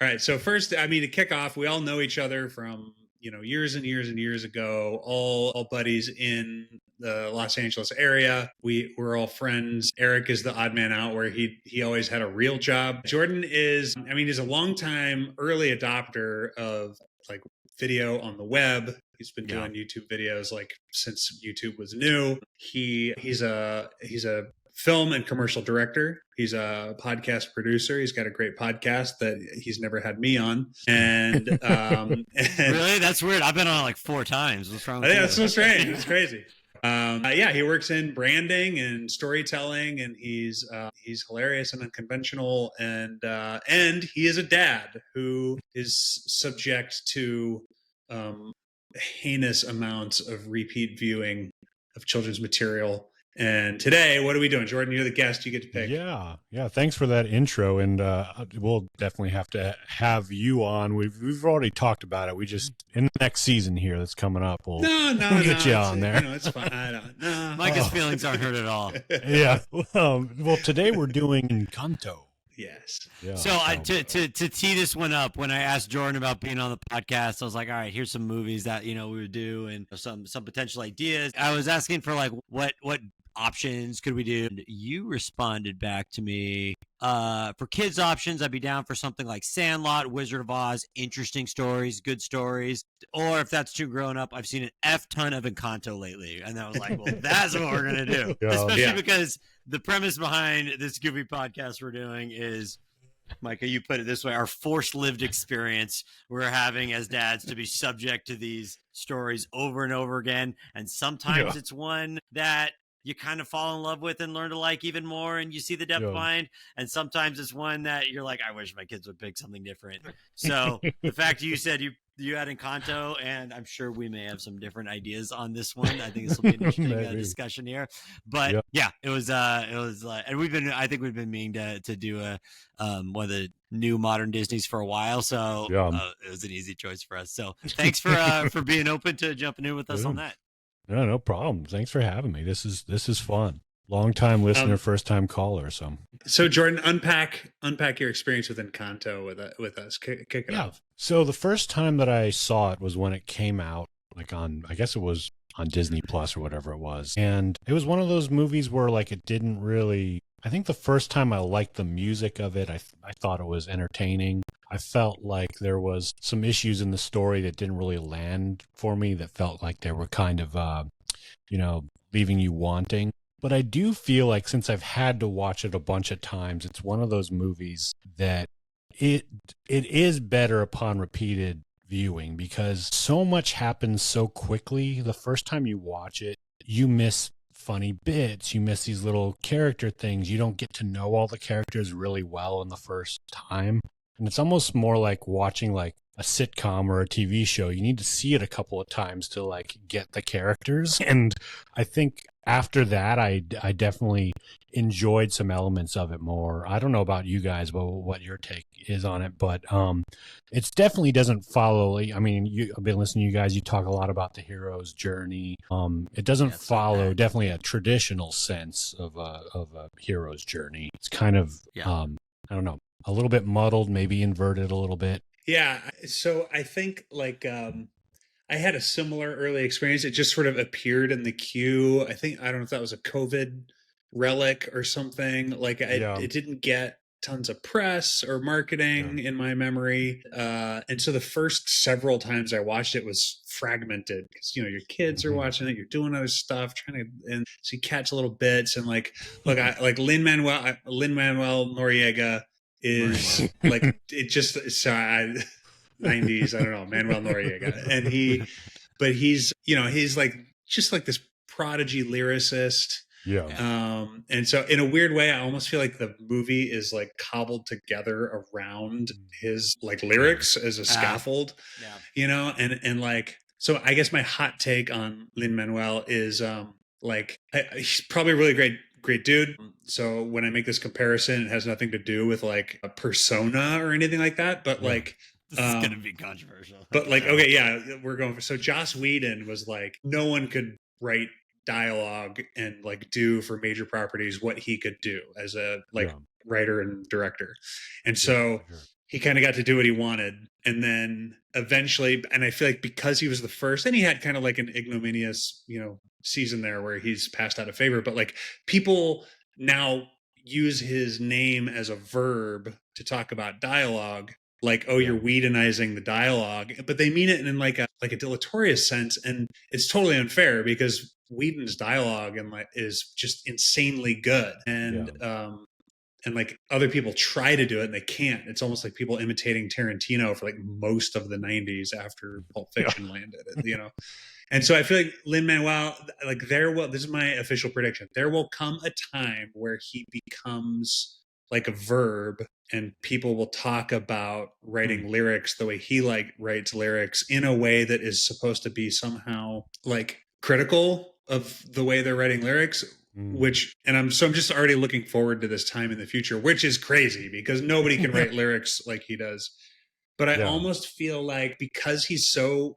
right. So first, I mean, to kick off, we all know each other from, years and years and years ago, all buddies in the Los Angeles area. We're all friends. Eric is the odd man out where he always had a real job. Jordan is, I mean, he's a longtime early adopter of like video on the web. He's been doing YouTube videos like since YouTube was new. He's a film and commercial director. He's a podcast producer. He's got a great podcast that he's never had me on. And really, that's weird. I've been on like 4 times. What's wrong with you? That's so strange. It's crazy. He works in branding and storytelling, and he's hilarious and unconventional, and he is a dad who is subject to heinous amounts of repeat viewing of children's material. And today, what are we doing? Jordan, you're the guest. You get to pick. Yeah. Thanks for that intro. And we'll definitely have to have you on. We've already talked about it. We just, in the next season here that's coming up, we'll get you on there. It's fine. I don't know. Micah's feelings aren't hurt at all. Yeah. Well, today we're doing Encanto. Yes. Yeah, so to tee this one up, when I asked Jordan about being on the podcast, I was like, all right, here's some movies that, we would do and some potential ideas. I was asking for like, what options could we do? And you responded back to me, for kids options, I'd be down for something like Sandlot, Wizard of Oz, interesting stories, good stories. Or if that's too grown up, I've seen an F ton of Encanto lately. And I was like, well, that's what we're going to do. Especially because the premise behind this goofy podcast we're doing is, Micah, you put it this way, our forced lived experience we're having as dads to be subject to these stories over and over again. And sometimes it's one that you kind of fall in love with and learn to like even more, and you see the depth behind. And sometimes it's one that you're like, I wish my kids would pick something different. So the fact you said you had Encanto, and I'm sure we may have some different ideas on this one. I think this will be an interesting discussion here. But it was and I think we've been meaning to do one of the new modern Disneys for a while. So it was an easy choice for us. So thanks for being open to jumping in with us on that. No problem. Thanks for having me. This is fun. Long time listener, first time caller. So Jordan, unpack your experience with Encanto with us. Kick it off. So the first time that I saw it was when it came out, like I guess it was on Disney Plus or whatever it was. And it was one of those movies where like it didn't really, I think the first time I liked the music of it, I thought it was entertaining. I felt like there was some issues in the story that didn't really land for me, that felt like they were kind of, leaving you wanting. But I do feel like since I've had to watch it a bunch of times, it's one of those movies that it is better upon repeated viewing, because so much happens so quickly. The first time you watch it, you miss funny bits, you miss these little character things. You don't get to know all the characters really well in the first time. And it's almost more like watching like a sitcom or a TV show. You need to see it a couple of times to like get the characters. And I think after that, I definitely enjoyed some elements of it more. I don't know about you guys, but what your take is on it. But it definitely doesn't follow. I mean, I've been listening to you guys. You talk a lot about the hero's journey. It doesn't follow definitely a traditional sense of a hero's journey. It's kind of, I don't know, a little bit muddled, maybe inverted a little bit. Yeah. So I think like I had a similar early experience. It just sort of appeared in the queue. I don't know if that was a COVID relic or something. Like it didn't get tons of press or marketing in my memory. And so the first several times I watched it was fragmented because, your kids are watching it, you're doing other stuff, and so you catch little bits. And like, look, I like Lin-Manuel Noriega is like, it just, 90s, I don't know, Manuel Noriega. And he's like, just like this prodigy lyricist. Yeah. And so in a weird way, I almost feel like the movie is like cobbled together around his like lyrics as a scaffold, and like, so I guess my hot take on Lin-Manuel is he's probably a really great dude. So when I make this comparison, it has nothing to do with like a persona or anything like that, but like, this is going to be controversial. But like, okay, yeah, we're going for, so Joss Whedon was like, no one could write dialogue and like do for major properties what he could do as a writer and director. And so he kind of got to do what he wanted. And then eventually, and I feel like because he was the first, and he had kind of like an ignominious, season there where he's passed out of favor, but like people now use his name as a verb to talk about dialogue, like, oh, you're Whedonizing the dialogue, but they mean it in like a deleterious sense. And it's totally unfair because Whedon's dialogue and like is just insanely good. And like other people try to do it and they can't. It's almost like people imitating Tarantino for like most of the 90s after Pulp Fiction landed, And so I feel like Lin-Manuel, like this is my official prediction, there will come a time where he becomes like a verb and people will talk about writing lyrics the way he like writes lyrics in a way that is supposed to be somehow like critical of the way they're writing lyrics. I'm just already looking forward to this time in the future, which is crazy because nobody can write lyrics like he does. But I almost feel like because he's so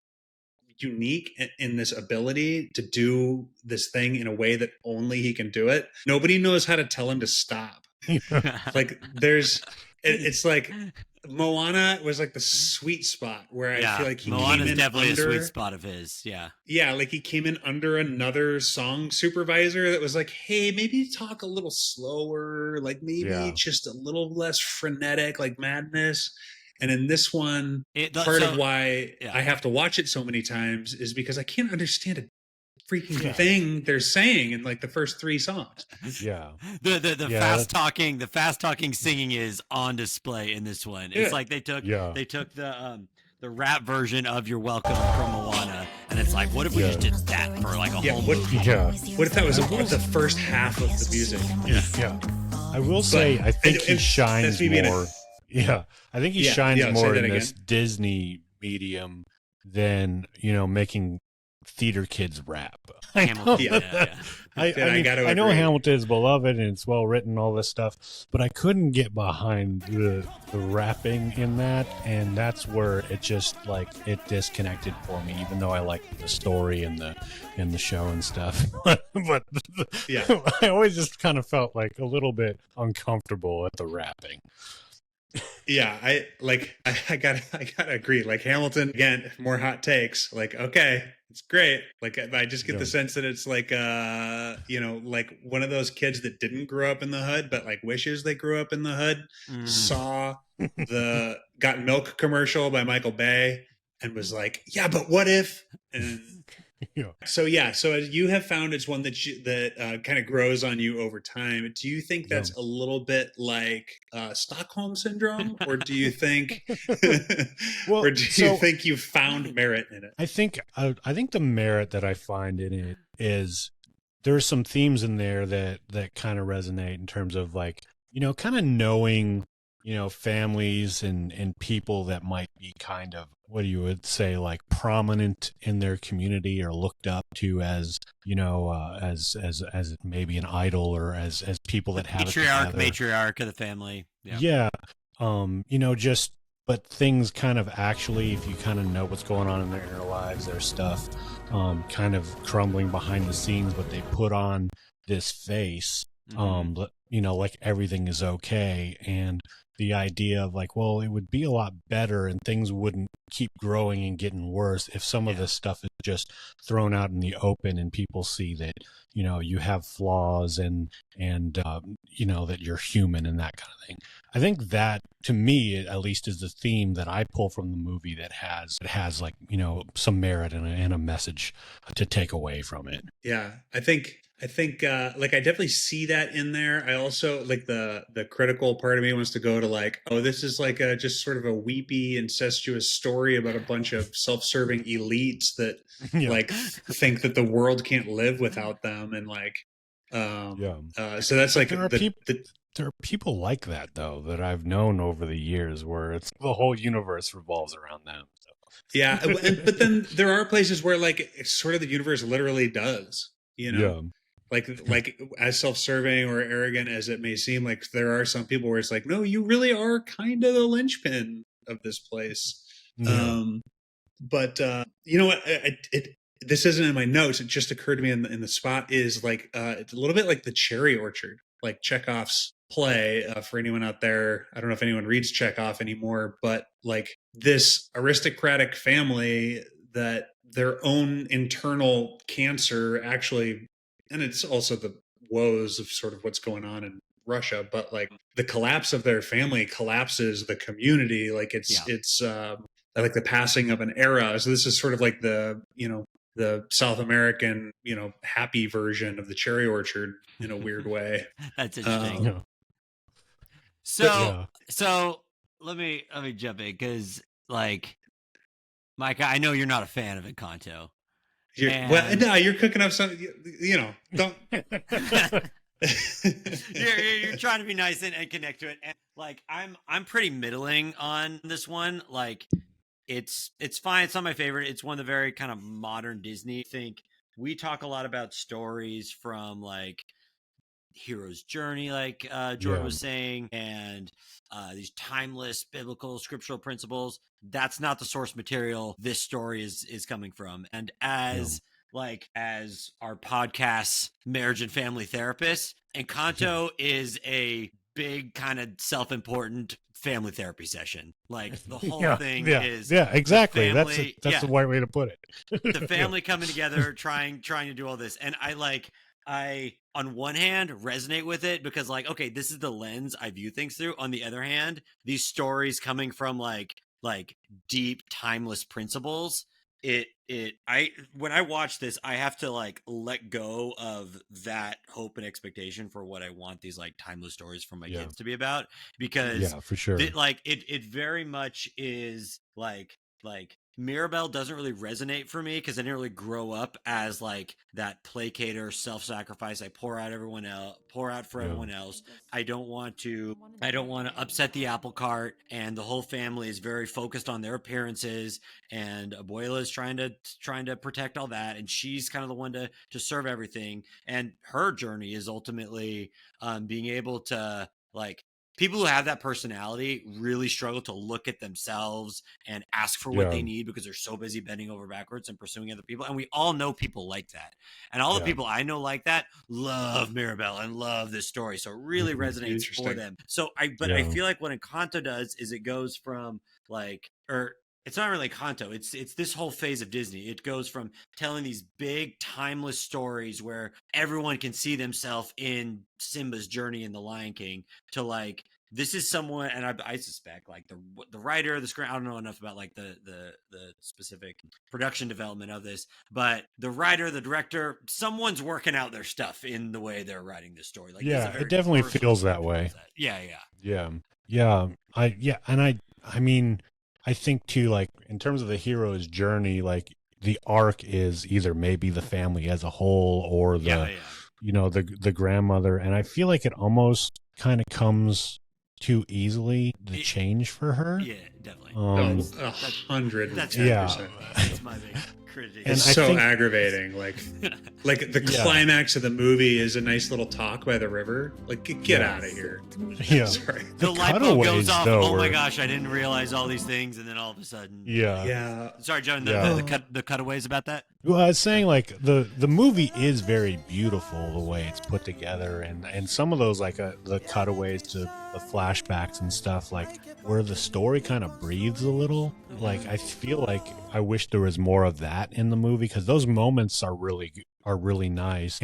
unique in this ability to do this thing in a way that only he can do it, nobody knows how to tell him to stop. Like it's like Moana was like the sweet spot where I feel like he Moana's came in definitely under, a sweet spot of his. Yeah, like he came in under another song supervisor that was like, hey, maybe talk a little slower, like maybe just a little less frenetic, like madness. And in this one, part of why I have to watch it so many times is because I can't understand a freaking thing they're saying in like the first 3 songs. The fast talking singing is on display in this one. It's like they took the rap version of "You're Welcome" from Moana, and it's like, what if we just did that for like a whole movie? What if that was the first half of the music? I will say, I think he shines more. I think he shines more in this Disney medium than making theater kids rap. I know Hamilton is beloved and it's well written, all this stuff, but I couldn't get behind the rapping in that, and that's where it just like it disconnected for me. Even though I liked the story and the show and stuff, but I always just kind of felt like a little bit uncomfortable at the rapping. I gotta agree. Like Hamilton, again, more hot takes. Like, okay, it's great. Like I just get the sense that it's like like one of those kids that didn't grow up in the hood, but like wishes they grew up in the hood, saw the Got Milk commercial by Michael Bay and was like, yeah, but what if? And So you have found it's one that kind of grows on you over time. Do you think that's a little bit like Stockholm syndrome, or do you think, or do you think you found merit in it? I think the merit that I find in it is there's some themes in there that kind of resonate in terms of like kind of knowing families and people that might be kind of what you would say like prominent in their community or looked up to as as maybe an idol or as people that have matriarch of the family. But things kind of actually, if you kind of know what's going on in their inner lives, their stuff kind of crumbling behind the scenes, but they put on this face like everything is okay, and the idea of like, well, it would be a lot better and things wouldn't keep growing and getting worse if some of this stuff is just thrown out in the open and people see that you have flaws and that you're human and that kind of thing. I think that, to me at least, is the theme that I pull from the movie that has like some merit and a message to take away from it. I think like I definitely see that in there. I also like the critical part of me wants to go to like, oh, this is like just sort of a weepy, incestuous story about a bunch of self-serving elites that like think that the world can't live without them, and like so that's like there are people like that though that I've known over the years where it's the whole universe revolves around them. So. But then there are places where like it's sort of the universe literally does, like as self-serving or arrogant as it may seem, like there are some people where it's like, no, you really are kind of the linchpin of this place. But you know what? This isn't in my notes. It just occurred to me in the spot is like it's a little bit like the cherry orchard. like Chekhov's play for anyone out there. I don't know if anyone reads Chekhov anymore, but like this aristocratic family that their own internal cancer actually, and it's also the woes of sort of what's going on in Russia, but like the collapse of their family collapses the community. Like it's like the passing of an era. So this is sort of like the, you know, the South American, you know, happy version of the cherry orchard in a weird way. That's interesting. Yeah. So let me jump in because like Micah, I know you're not a fan of Encanto. Well, no, you're cooking up some, you know, don't. you're trying to be nice and connect to it. And like I'm pretty middling on this one. Like it's fine. It's not my favorite. It's one of the very kind of modern Disney. I think we talk a lot about stories from like hero's journey, like Jordan was saying, and these timeless biblical scriptural principles. That's not the source material this story is coming from. And as our podcast's marriage and family therapist, Encanto is a big kind of self-important family therapy session. Like the whole thing is exactly. Family, that's the right way to put it. The family coming together, trying to do all this. And I on one hand resonate with it because like, okay, this is the lens I view things through. On the other hand, these stories coming from like deep timeless principles, when I watch this, I have to like let go of that hope and expectation for what I want these like timeless stories for my kids to be about, because for sure, it very much is like Mirabelle doesn't really resonate for me because I didn't really grow up as like that placater, self-sacrifice. I pour out for everyone else. I don't want to upset the apple cart, and the whole family is very focused on their appearances, and Abuela is trying to protect all that, and she's kind of the one to serve everything, and her journey is ultimately being able to like. People who have that personality really struggle to look at themselves and ask for what they need because they're so busy bending over backwards and pursuing other people. And we all know people like that. And all the people I know like that love Mirabelle and love this story. So it really resonates for them. So I feel like what Encanto does is it goes from it's not really Encanto. It's this whole phase of Disney. It goes from telling these big timeless stories where everyone can see themselves in Simba's journey in The Lion King to like, this is someone, and I suspect like the writer, the script. I don't know enough about like the specific production development of this, but the writer, the director, someone's working out their stuff in the way they're writing this story. Like, it definitely feels that way. I mean, I think too, like in terms of the hero's journey, like the arc is either maybe the family as a whole or the you know the grandmother, and I feel like it almost kind of comes too easily the change for her. Yeah, definitely. 110%. That's my big critique. It's so aggravating. Like the climax of the movie is a nice little talk by the river. Like, get out of here. Yeah. Sorry. The light bulb goes off. Oh my gosh, I didn't realize all these things, and then all of a sudden. Yeah. Sorry, John. The cutaways about that. Well, I was saying like the movie is very beautiful the way it's put together, and some of those like the cutaways to the flashbacks and stuff, like where the story kind of breathes a little. Like I feel like I wish there was more of that in the movie because those moments are really nice,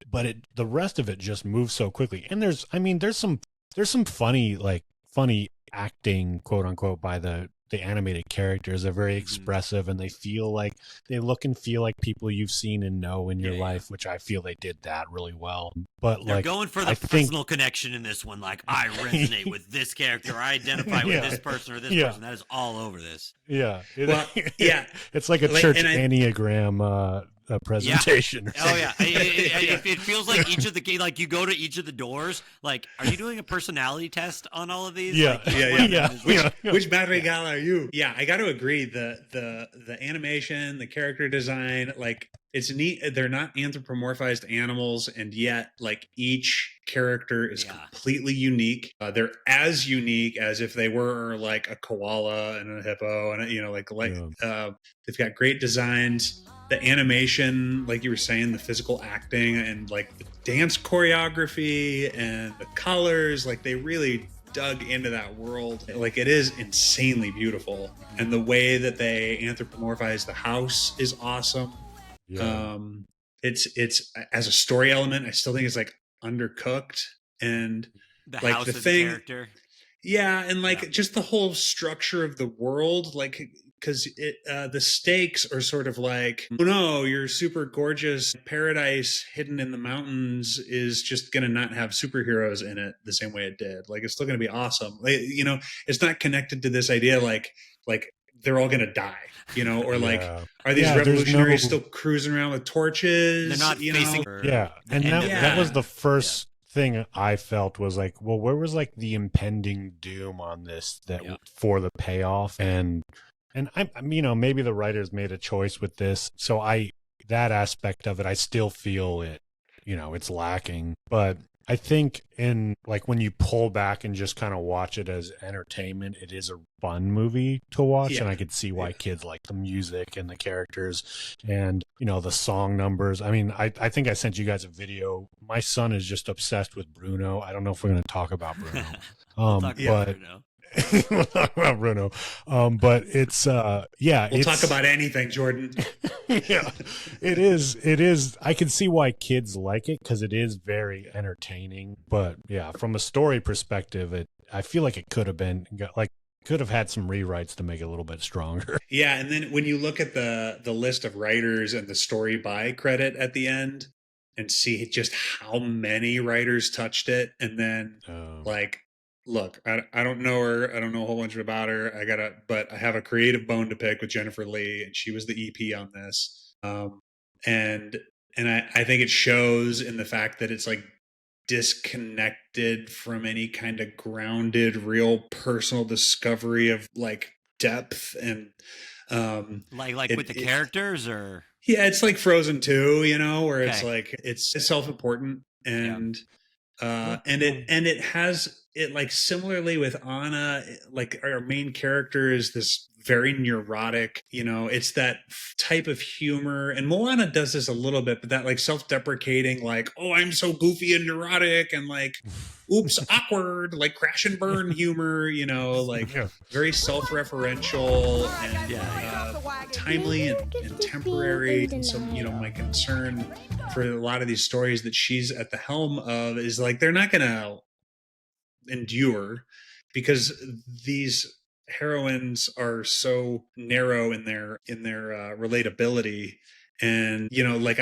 but the rest of it just moves so quickly. And there's some funny acting, quote unquote, by the animated characters. They're very expressive, and they look and feel like people you've seen and know in your life, which I feel they did that really well. But they're going for the personal connection in this one. Like, I resonate with this character. I identify with this person or this person. That is all over this. Yeah. It's like a Like, church Enneagram presentation. It feels like each of the like you go to each of the doors. Like, are you doing a personality test on all of these? Which madrigal are you? Yeah, I got to agree. The animation, the character design, like it's neat. They're not anthropomorphized animals, and yet like each character is completely unique. They're as unique as if they were like a koala and a hippo, and they've got great designs. The animation, like you were saying, the physical acting and like the dance choreography and the colors, like they really dug into that world. Like it is insanely beautiful, and the way that they anthropomorphize the house is awesome. Yeah. It's as a story element, I still think it's like undercooked, and The like house the as a thing, character. yeah, and like just the whole structure of the world, like because the stakes are sort of like, oh no, your super gorgeous paradise hidden in the mountains is just gonna not have superheroes in it the same way it did. Like it's still gonna be awesome. Like, you know, it's not connected to this idea like they're all gonna die, you know, or like are these revolutionaries still cruising around with torches? They're not facing. Yeah, and that was the first thing I felt was like, well, where was like the impending doom on this for the payoff? And I you know, maybe the writers made a choice with this, so that aspect of it, I still feel it, you know, it's lacking. But I think in like when you pull back and just kind of watch it as entertainment, it is a fun movie to watch, and I could see why kids like the music and the characters and, you know, the song numbers. I mean, I think I sent you guys a video. My son is just obsessed with Bruno. I don't know if we're going to talk about Bruno. We'll talk about Bruno. We'll talk about Bruno. But it's we'll talk about anything, Jordan. Yeah, it is. I can see why kids like it because it is very entertaining. But yeah, from a story perspective, I feel like it could have been could have had some rewrites to make it a little bit stronger. Yeah, and then when you look at the list of writers and the story by credit at the end and see just how many writers touched it, and then like, look, I don't know her, I don't know a whole bunch about her. But I have a creative bone to pick with Jennifer Lee, and she was the EP on this. And I think it shows in the fact that it's like disconnected from any kind of grounded, real personal discovery of like depth and with the characters, or it's like Frozen 2, you know, where it's like it's self-important and it has it like similarly with Anna, like our main character is this very neurotic, you know, it's that type of humor, and Moana does this a little bit, but that like self-deprecating, like, oh, I'm so goofy and neurotic and like, oops, awkward, like crash and burn humor, you know, like very self-referential and timely and temporary. And so, you know, my concern for a lot of these stories that she's at the helm of is like they're not gonna endure because these heroines are so narrow in their relatability. And you know, like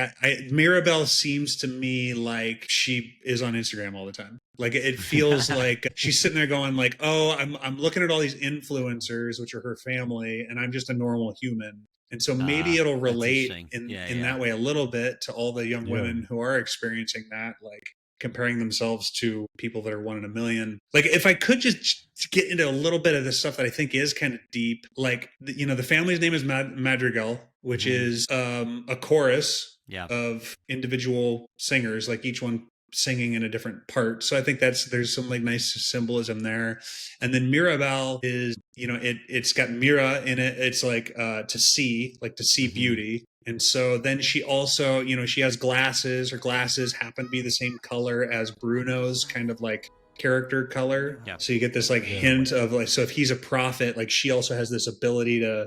Mirabelle seems to me like she is on Instagram all the time. Like it feels like she's sitting there going like, oh, I'm looking at all these influencers, which are her family, and I'm just a normal human. And so maybe it'll relate in that way a little bit to all the young women who are experiencing that, like comparing themselves to people that are one in a million. Like if I could just get into a little bit of this stuff that I think is kind of deep, like, you know, the family's name is Madrigal, which is a chorus of individual singers, like each one singing in a different part. So I think there's some like nice symbolism there. And then Mirabelle is, you know, it's got Mira in it. It's like to see beauty. And so then she also, you know, she has glasses. Her glasses happen to be the same color as Bruno's kind of like character color. Yeah. So you get this like hint of like, so if he's a prophet, like she also has this ability to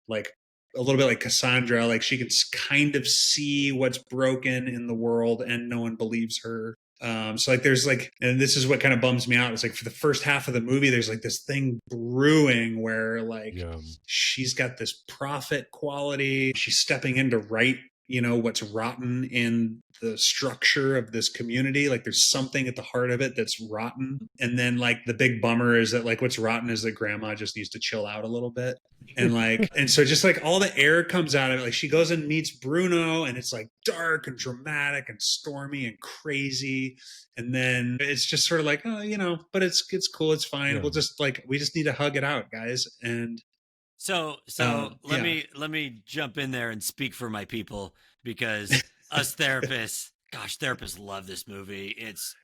like a little bit like Cassandra, like she can kind of see what's broken in the world and no one believes her. So like there's like, and this is what kind of bums me out. It's like for the first half of the movie, there's like this thing brewing where like she's got this prophet quality. She's stepping in to right, you know, what's rotten in the structure of this community. Like there's something at the heart of it that's rotten. And then like the big bummer is that like what's rotten is that grandma just needs to chill out a little bit. And like, and so just like all the air comes out of it. Like she goes and meets Bruno and it's like dark and dramatic and stormy and crazy. And then it's just sort of like, oh, you know, but it's cool. It's fine. We just need to hug it out, guys. And So let me jump in there and speak for my people, because us therapists, gosh, therapists love this movie.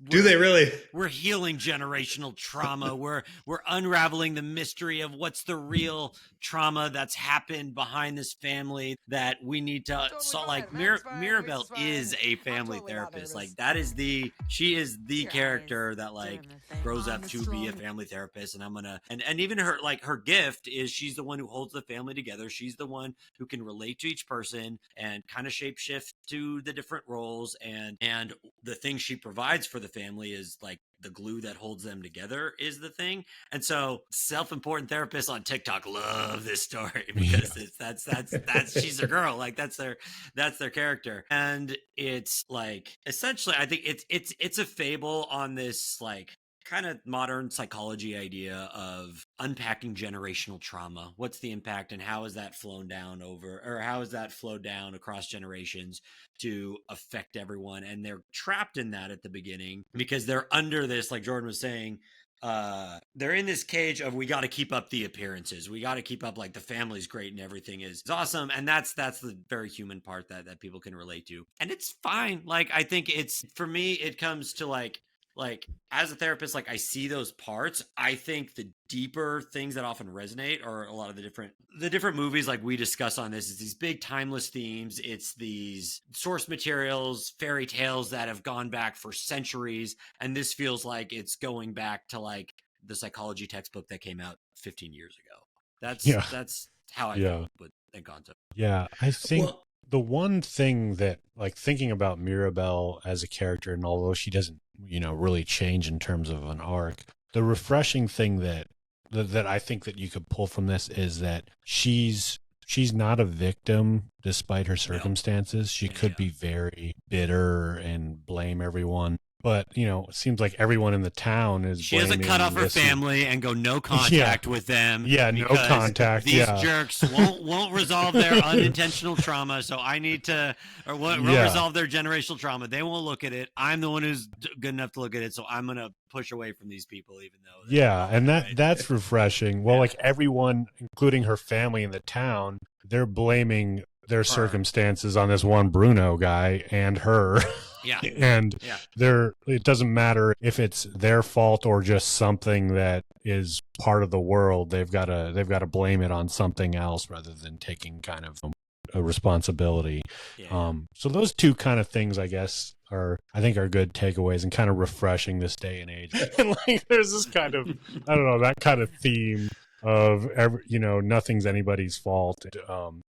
Do they really? We're healing generational trauma. We're unraveling the mystery of what's the real trauma that's happened behind this family that we need to solve. Like Mirabelle is a family therapist. Like she is the character that like grows up to be a family therapist. And even her gift is she's the one who holds the family together. She's the one who can relate to each person and kind of shapeshift to the different roles. And the thing she provides for the family is like the glue that holds them together is the thing. And so self-important therapists on TikTok love this story because that's she's a girl. Like that's their character. And it's like, essentially, I think it's a fable on this like kind of modern psychology idea of unpacking generational trauma. What's the impact and how has that flowed down across generations to affect everyone? And they're trapped in that at the beginning because they're under this, like Jordan was saying, they're in this cage of, we got to keep up the appearances. We got to keep up like the family's great and everything is awesome. And that's the very human part that people can relate to. And it's fine. Like, I think for me, it comes to like as a therapist, like I see those parts. I think the deeper things that often resonate are a lot of the different movies like we discuss on this. It's these big timeless themes. It's these source materials, fairy tales that have gone back for centuries. And this feels like it's going back to like the psychology textbook that came out 15 years ago. That's how I feel with Encanto. Yeah, I think the one thing that, like, thinking about Mirabelle as a character, and although she doesn't, really change in terms of an arc, the refreshing thing that I think that you could pull from this is that she's not a victim despite her circumstances. She could be very bitter and blame everyone. But, it seems like everyone in the town is She doesn't cut off her family and go no contact with them. Yeah, no contact. These jerks won't resolve their unintentional trauma, so I need to, or won't resolve their generational trauma. They won't look at it. I'm the one who's good enough to look at it, so I'm going to push away from these people, even though. That's refreshing. Well, like everyone, including her family in the town, they're blaming their circumstances on this one Bruno guy and her. Yeah. And it doesn't matter if it's their fault or just something that is part of the world. They've got to blame it on something else rather than taking kind of a responsibility. Yeah. So those two kind of things, I guess, are good takeaways and kind of refreshing this day and age. And like, there's this kind of, I don't know, that kind of theme of nothing's anybody's fault,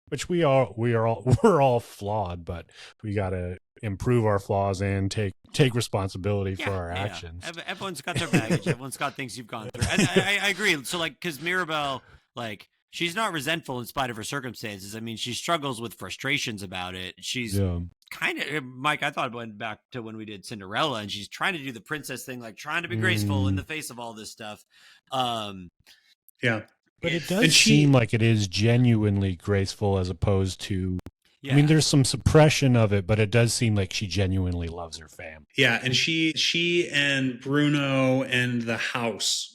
which we're all flawed, but we got to improve our flaws and take responsibility for our actions. Everyone's got their baggage. Everyone's got things you've gone through. And I agree. So like, because Mirabelle, like, she's not resentful in spite of her circumstances. I mean, she struggles with frustrations about it. She's kind of, Mike, I thought went back to when we did Cinderella, and she's trying to do the princess thing, like trying to be graceful in the face of all this stuff. But it does seem like it is genuinely graceful as opposed to, I mean, there's some suppression of it, but it does seem like she genuinely loves her family. Yeah, and she and Bruno and the house,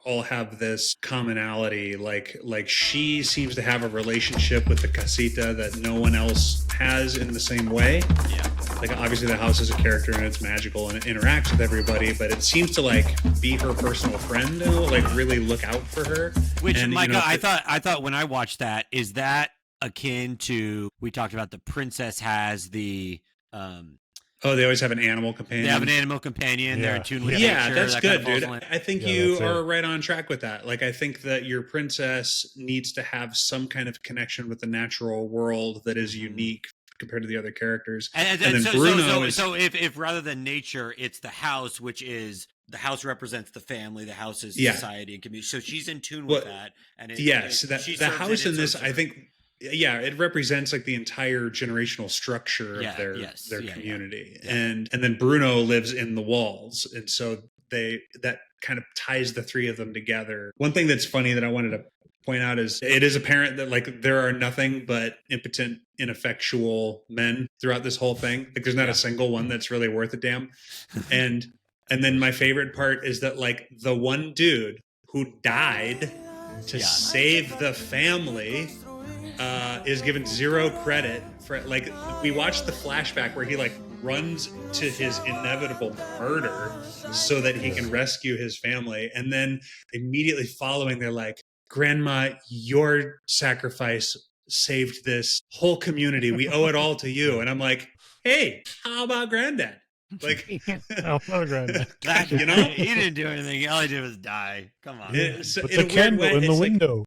all have this commonality. Like she seems to have a relationship with the casita that no one else has in the same way. Yeah. Like, obviously the house is a character and it's magical and it interacts with everybody, but it seems to like be her personal friend, like really look out for her. Which, and, Micah, I thought when I watched that, is that akin to, we talked about the princess has the they always have an animal companion. They have an animal companion. They're in tune with nature. Yeah, that's good, kind of dude. I think you are right on track with that. Like, I think that your princess needs to have some kind of connection with the natural world that is unique compared to the other characters. And then Bruno so if rather than nature, it's the house, which is, the house represents the family, the house is society and community. So she's in tune with that. And the house in this, I think, it represents like the entire generational structure of their community. Yeah. And then Bruno lives in the walls. And so that kind of ties the three of them together. One thing that's funny that I wanted to point out is it is apparent that like there are nothing but impotent, ineffectual men throughout this whole thing. Like, there's not a single one that's really worth a damn. And then my favorite part is that like the one dude who died to save the family is given zero credit for. Like, we watched the flashback where he like runs to his inevitable murder so that he can rescue his family, and then immediately following, they're like, "Grandma, your sacrifice saved this whole community. We owe it all to you." And I'm like, "Hey, how about Granddad?" Like, Granddad. You know, he didn't do anything. All he did was die. Come on. Put the candle in the window.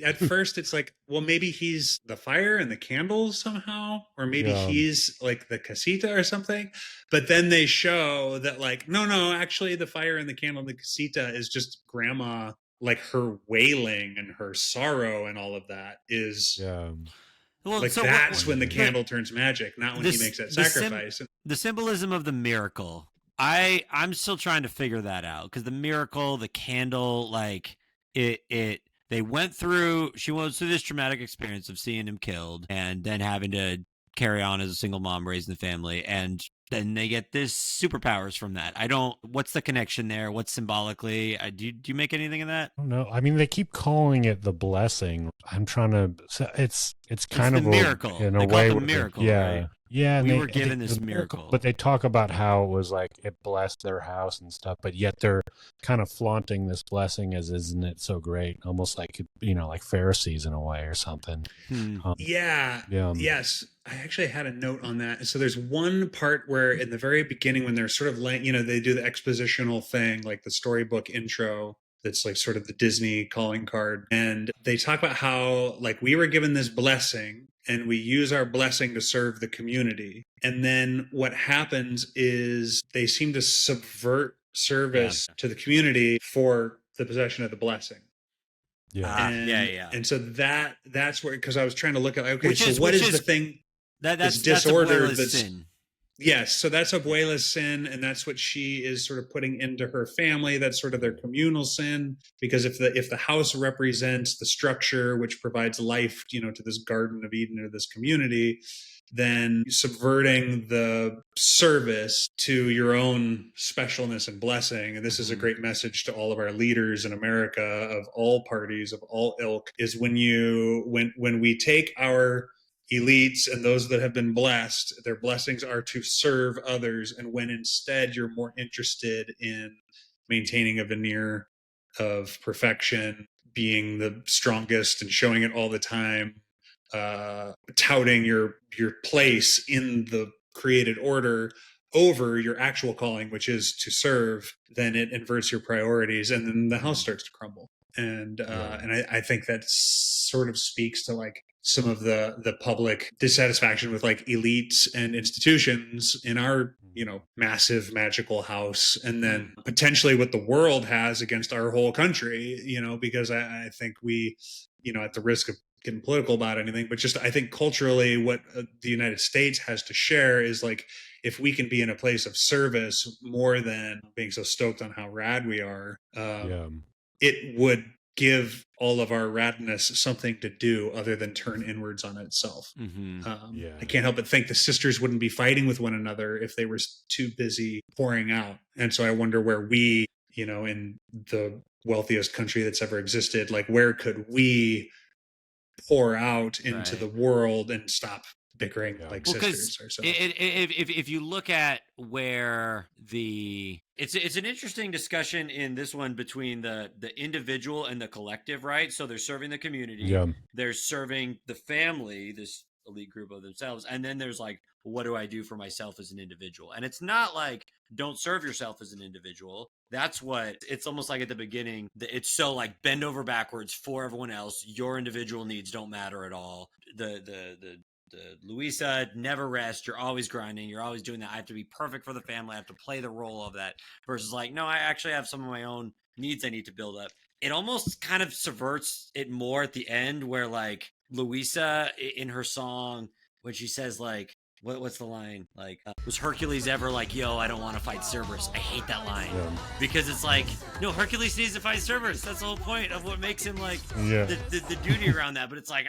At first it's like, well, maybe he's the fire and the candles somehow, or maybe he's like the casita or something. But then they show that like, no, actually the fire and the candle and the casita is just grandma, like her wailing and her sorrow and all of that is well, like, so that's when the candle turns magic, not when he makes that sacrifice. The symbolism of the miracle, I'm still trying to figure that out, because the miracle, the candle, like she went through this traumatic experience of seeing him killed and then having to carry on as a single mom raising the family, and then they get this superpowers from that. What's the connection there? What's symbolically? Do you make anything of that? I don't know. I mean, they keep calling it the blessing. I'm trying to. It's kind of a miracle in a way. A miracle, right? Yeah, and we were given this miracle. But they talk about how it was like it blessed their house and stuff, but yet they're kind of flaunting this blessing as, isn't it so great? Almost like, like Pharisees in a way or something. Yes. I actually had a note on that. So there's one part where in the very beginning, when they're sort of like, they do the expositional thing, like the storybook intro, that's like sort of the Disney calling card. And they talk about how like we were given this blessing and we use our blessing to serve the community. And then what happens is they seem to subvert service to the community for the possession of the blessing. And so that's where, because I was trying to look at, okay, what is the thing that's disorder that's sin. Yes, so that's Abuela's sin, and that's what she is sort of putting into her family. That's sort of their communal sin, because if the house represents the structure which provides life, to this Garden of Eden or this community, then subverting the service to your own specialness and blessing. And this is a great message to all of our leaders in America of all parties, of all ilk, is when we take our elites and those that have been blessed, their blessings are to serve others. And when instead you're more interested in maintaining a veneer of perfection, being the strongest and showing it all the time, touting your place in the created order over your actual calling, which is to serve, then it inverts your priorities, and then the house starts to crumble. And I think that sort of speaks to like some of the public dissatisfaction with like elites and institutions in our, massive magical house, and then potentially what the world has against our whole country, because I think we, at the risk of getting political about anything, but just I think culturally what the United States has to share is like, if we can be in a place of service more than being so stoked on how rad we are, it would give all of our radness something to do other than turn inwards on itself. I can't help but think the sisters wouldn't be fighting with one another if they were too busy pouring out. And so I wonder where we, in the wealthiest country that's ever existed, like where could we pour out into the world and stop bickering like sisters or so. If you look at where it's an interesting discussion in this one between the individual and the collective, right? So they're serving the community, they're serving the family, this elite group of themselves, and then there's like, what do I do for myself as an individual? And it's not like don't serve yourself as an individual. That's what it's almost like at the beginning. It's so like bend over backwards for everyone else. Your individual needs don't matter at all. The Louisa, never rest. You're always grinding. You're always doing that. I have to be perfect for the family. I have to play the role of that. Versus like, no, I actually have some of my own needs I need to build up. It almost kind of subverts it more at the end, where like Louisa in her song, when she says like, what's the line? Like, was Hercules ever like, yo, I don't want to fight Cerberus? I hate that line. Because it's like, no, Hercules needs to fight Cerberus. That's the whole point of what makes him like the duty around that. But it's like,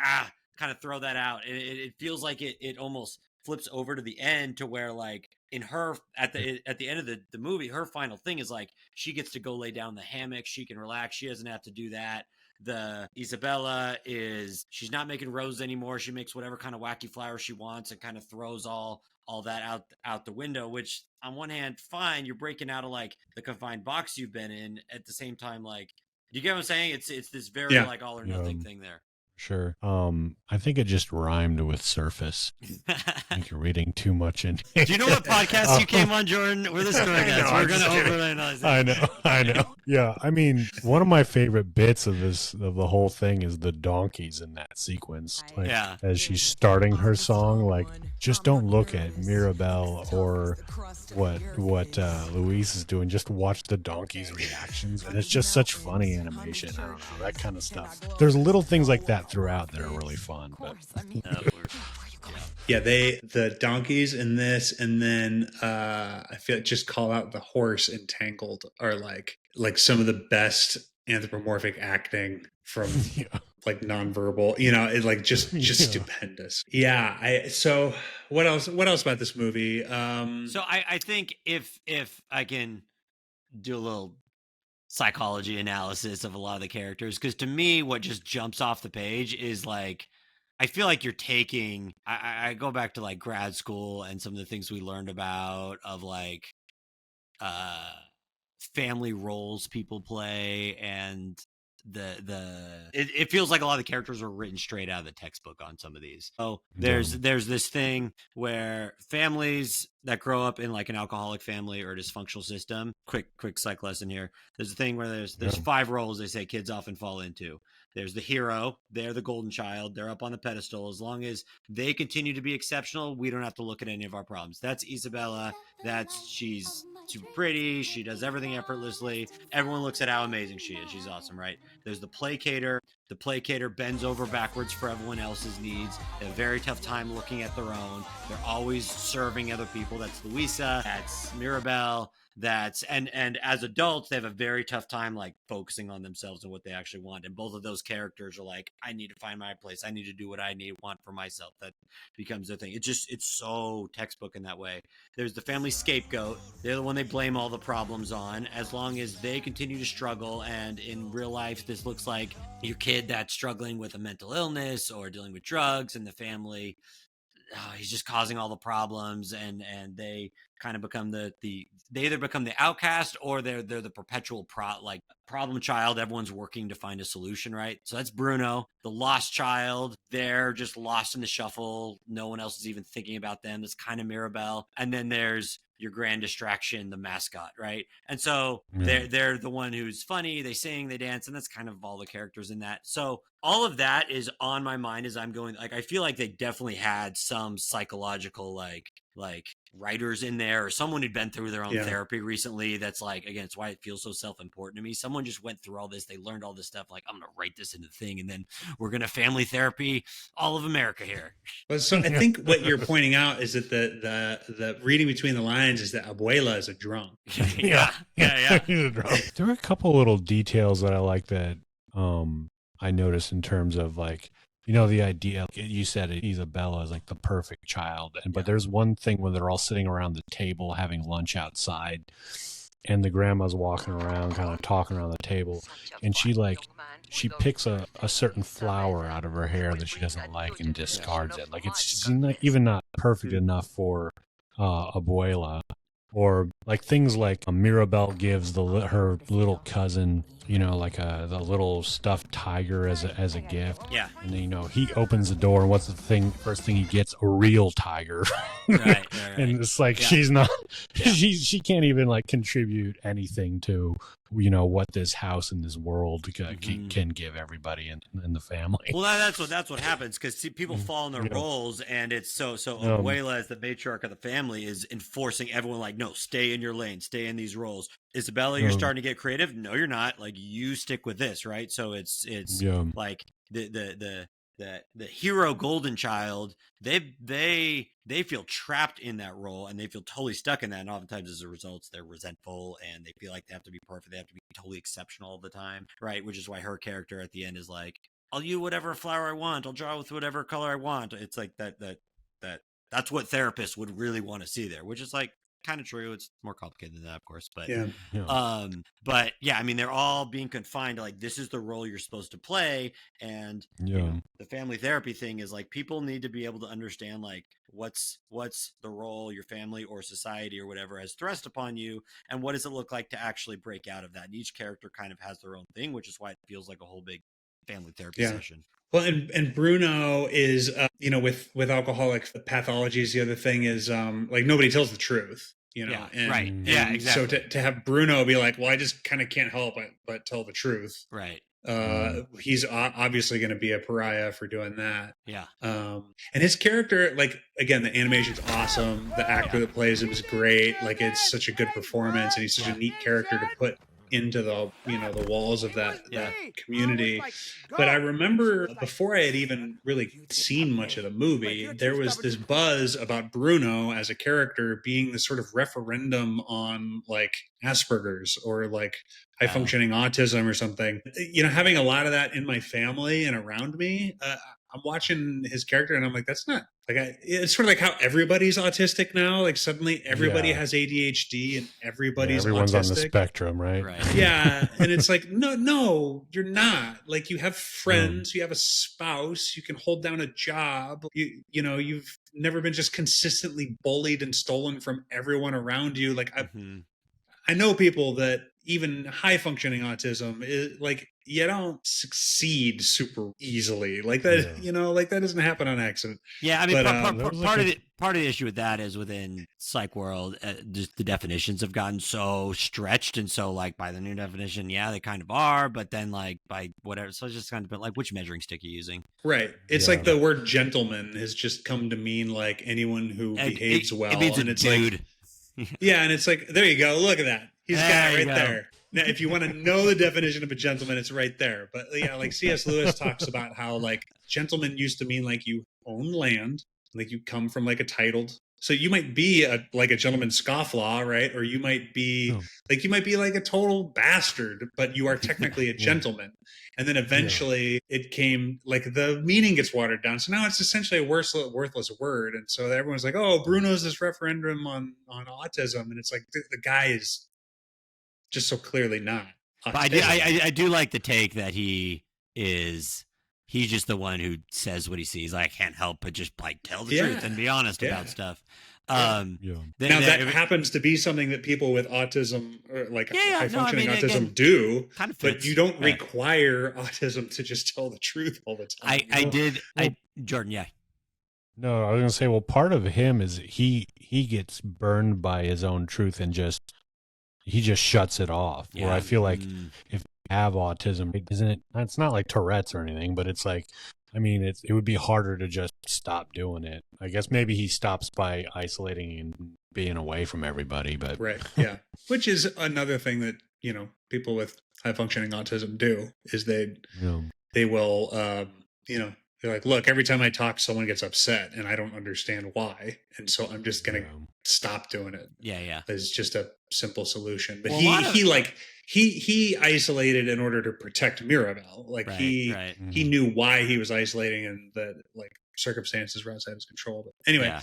kind of throw that out. It feels like it almost flips over to the end to where like in her at the end of the movie, her final thing is like she gets to go lay down in the hammock, she can relax, she doesn't have to do that. The Isabella she's not making roses anymore. She makes whatever kind of wacky flower she wants and kind of throws all that out the window, which on one hand, fine, you're breaking out of like the confined box you've been in. At the same time, like, do you get what I'm saying? It's this very like all or nothing thing there. Sure. I think it just rhymed with surface. I think you're reading too much in here. Do you know what podcast you came on, Jordan? We're the StoryDads. We're going to overanalyze it. I know. Yeah, I mean, one of my favorite bits of the whole thing is the donkeys in that sequence. Like, as she's starting her song, like, just don't look at Mirabelle or what Luis is doing. Just watch the donkeys' reactions, and it's just such funny animation. I don't know, that kind of stuff. There's little things like that throughout that are really fun. But yeah, the donkeys in this, and then I feel just call out the horse in Tangled are like some of the best anthropomorphic acting from like nonverbal, it like just stupendous. So what else about this movie? So I think if I can do a little psychology analysis of a lot of the characters, because to me what just jumps off the page is like I feel like you're taking I go back to like grad school and some of the things we learned about of like family roles people play, and it feels like a lot of the characters are written straight out of the textbook on some of these. So there's this thing where families that grow up in like an alcoholic family or a dysfunctional system, quick psych lesson here. There's a thing where there's 5 roles they say kids often fall into. There's the hero, they're the golden child, they're up on the pedestal. As long as they continue to be exceptional, we don't have to look at any of our problems. That's Isabella. She's super pretty, she does everything effortlessly. Everyone looks at how amazing she is. She's awesome, right? There's the placater. The placater bends over backwards for everyone else's needs. They have a very tough time looking at their own. They're always serving other people. That's Louisa. That's Mirabelle. And as adults, they have a very tough time like focusing on themselves and what they actually want. And both of those characters are like, I need to find my place. I need to do what I want for myself. That becomes their thing. It's so textbook in that way. There's the family scapegoat. They're the one they blame all the problems on. As long as they continue to struggle, and in real life, this looks like your kid that's struggling with a mental illness or dealing with drugs, and the family, he's just causing all the problems, and they kind of become they either become the outcast or they're the perpetual problem child. Everyone's working to find a solution, right? So that's Bruno. The lost child, they're just lost in the shuffle. No one else is even thinking about them. That's kind of Mirabelle. And then there's your grand distraction, the mascot, right? And so they're the one who's funny, they sing, they dance, and that's kind of all the characters in that. So all of that is on my mind as I'm going. Like, I feel like they definitely had some psychological like writers in there, or someone who'd been through their own therapy recently. That's like, again, it's why it feels so self-important to me. Someone just went through all this, they learned all this stuff, like, I'm gonna write this in the thing, and then we're gonna family therapy all of America here. Well, so I think what you're pointing out is that the reading between the lines is that Abuela is a drunk. yeah. There are a couple little details that I like that I noticed in terms of like, the idea, you said Isabella is like the perfect child. But there's one thing when they're all sitting around the table having lunch outside, and the grandma's walking around kind of talking around the table, and she picks a certain flower out of her hair that she doesn't like and discards it. Like, it's not perfect enough for Abuela. Or like things like Mirabelle gives her little cousin, the little stuffed tiger as a gift. Yeah. And then, he opens the door, and what's the first thing he gets? A real tiger. Right. And it's like, she's not, she can't even like contribute anything to, what this house and this world can give everybody in the family. Well, that's what happens, because people fall in their roles, and it's so Abuela, as the matriarch of the family, is enforcing everyone like, no, stay in your lane, stay in these roles. Isabella, you're starting to get creative. No, you're not. Like, you stick with this, right? So it's like the hero golden child, they feel trapped in that role, and they feel totally stuck in that, and oftentimes as a result they're resentful, and they feel like they have to be perfect, they have to be totally exceptional all the time, right? Which is why her character at the end is like, I'll use whatever flower I want, I'll draw with whatever color I want. It's like that that's what therapists would really want to see there, which is like kind of true. It's more complicated than that, of course, but Yeah. but yeah, I mean, they're all being confined to like, this is the role you're supposed to play. And you know, the family therapy thing is like, people need to be able to understand like what's the role your family or society or whatever has thrust upon you, and what does it look like to actually break out of that. And each character kind of has their own thing, which is why it feels like a whole big family therapy session. Well, and Bruno is, you know, with alcoholic pathologies, the other thing is, like, nobody tells the truth, you know. Yeah, and, right. And yeah, exactly. So to have Bruno be like, well, I just kind of can't help but tell the truth. Right. He's obviously going to be a pariah for doing that. Yeah. And his character, like, again, the animation's awesome. The actor that plays him is great. Like, it's such a good performance, and he's such a neat character to put into the, you know, the walls of that community. But I remember before I had even really seen much of the movie, there was this buzz about Bruno as a character being this sort of referendum on like Asperger's or like high functioning autism or something. You know, having a lot of that in my family and around me, I'm watching his character and I'm like, that's not like, it's sort of like how everybody's autistic now. Like suddenly everybody has ADHD and everybody's everyone's autistic. On the spectrum, right? Yeah. And it's like, no, you're not. Like, you have friends, you have a spouse, you can hold down a job. You know, you've never been just consistently bullied and stolen from everyone around you. Like, I know people that even high functioning autism is like, you don't succeed super easily like that. You know, like that doesn't happen on accident. Yeah, I mean, part of the issue with that is within psych world, just the definitions have gotten so stretched, and so like by the new definition, they kind of are, but then like by whatever, so it's just kind of been like, which measuring stick are you using? Right. It's like the word gentleman has just come to mean like anyone who behaves well. It means and it's dude. Like, and it's like, there you go, look at that. He's got it right there. Now, if you want to know the definition of a gentleman, it's right there. But yeah, like C.S. Lewis talks about how like gentleman used to mean like you own land, like you come from like a titled. So you might be like a gentleman scofflaw, right? Or you might be like a total bastard, but you are technically a gentleman. And then eventually it came like the meaning gets watered down. So now it's essentially a worthless word. And so everyone's like, oh, Bruno's this referendum on autism. And it's like the guy is just so clearly not. But I do like the take that he's just the one who says what he sees. Like, I can't help but just like tell the truth and be honest about stuff. Now that happens to be something that people with autism or like high functioning autism again, do, kind of but you don't require autism to just tell the truth all the time. Jordan, No, I was gonna say, well, part of him is he gets burned by his own truth and he just shuts it off. Where I feel like if you have autism, isn't it? It's not like Tourette's or anything, but it's like, I mean, it would be harder to just stop doing it. I guess maybe he stops by isolating and being away from everybody. But which is another thing that, you know, people with high functioning autism do is they will you know, they're like, look, every time I talk, someone gets upset and I don't understand why. And so I'm just going to stop doing it. It's just a simple solution. But he isolated in order to protect Mirabel. Like he knew why he was isolating and that like circumstances were outside his control. But anyway,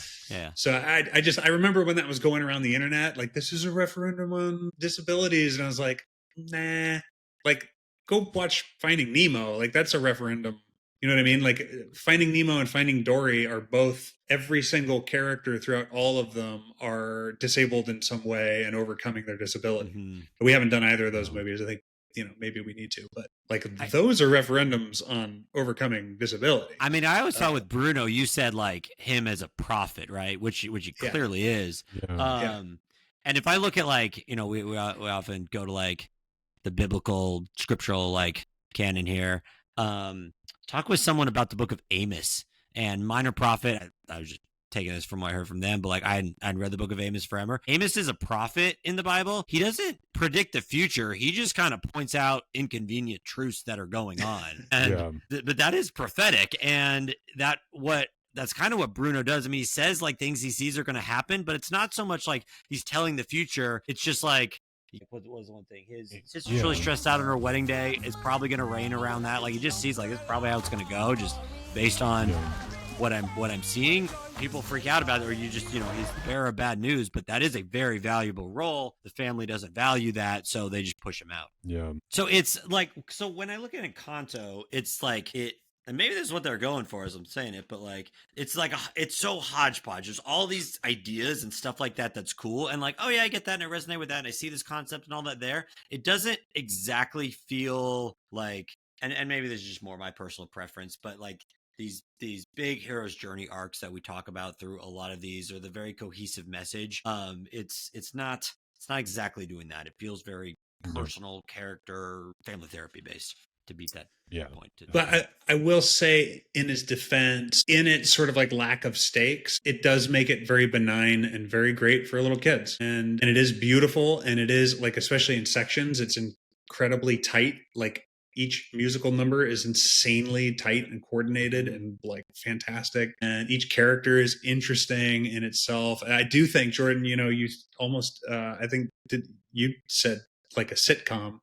so I remember when that was going around the internet, like, this is a referendum on disabilities. And I was like, nah, like, go watch Finding Nemo. Like, that's a referendum. You know what I mean? Like, Finding Nemo and Finding Dory are both, every single character throughout all of them are disabled in some way and overcoming their disability. But we haven't done either of those movies. I think, you know, maybe we need to, but like those are referendums on overcoming disability. I mean, I always thought with Bruno, you said like him as a prophet, right? Which he clearly is. And if I look at like, you know, we often go to like the biblical scriptural like canon here. Talk with someone about the book of Amos and Minor Prophet. I was just taking this from what I heard from them, but like I hadn't read the book of Amos forever. Amos is a prophet in the Bible. He doesn't predict the future. He just kind of points out inconvenient truths that are going on. And but that is prophetic. And that's kind of what Bruno does. I mean, he says like things he sees are going to happen, but it's not so much like he's telling the future. It's just like, what was one thing? His sister's really stressed out on her wedding day. It's probably going to rain around that. Like, he just sees like, this is probably how it's going to go, just based on what I'm seeing, people freak out about it, or you just, he's the bearer of bad news, but that is a very valuable role. The family doesn't value that, so they just push him out. Yeah. So it's like, so when I look at Encanto, it's like and maybe this is what they're going for as I'm saying it, but like, it's like, it's so hodgepodge. There's all these ideas and stuff like that that's cool. And like, oh yeah, I get that and I resonate with that and I see this concept and all that there. It doesn't exactly feel like, and maybe this is just more my personal preference, but like these big hero's journey arcs that we talk about through a lot of these, or the very cohesive message. It's not exactly doing that. It feels very personal, character, family therapy based, to beat that point. But I will say, in his defense, in its sort of like lack of stakes, it does make it very benign and very great for little kids. And it is beautiful, and it is like, especially in sections, it's incredibly tight. Like each musical number is insanely tight and coordinated and like fantastic. And each character is interesting in itself. And I do think, Jordan, you almost, I think you said like a sitcom.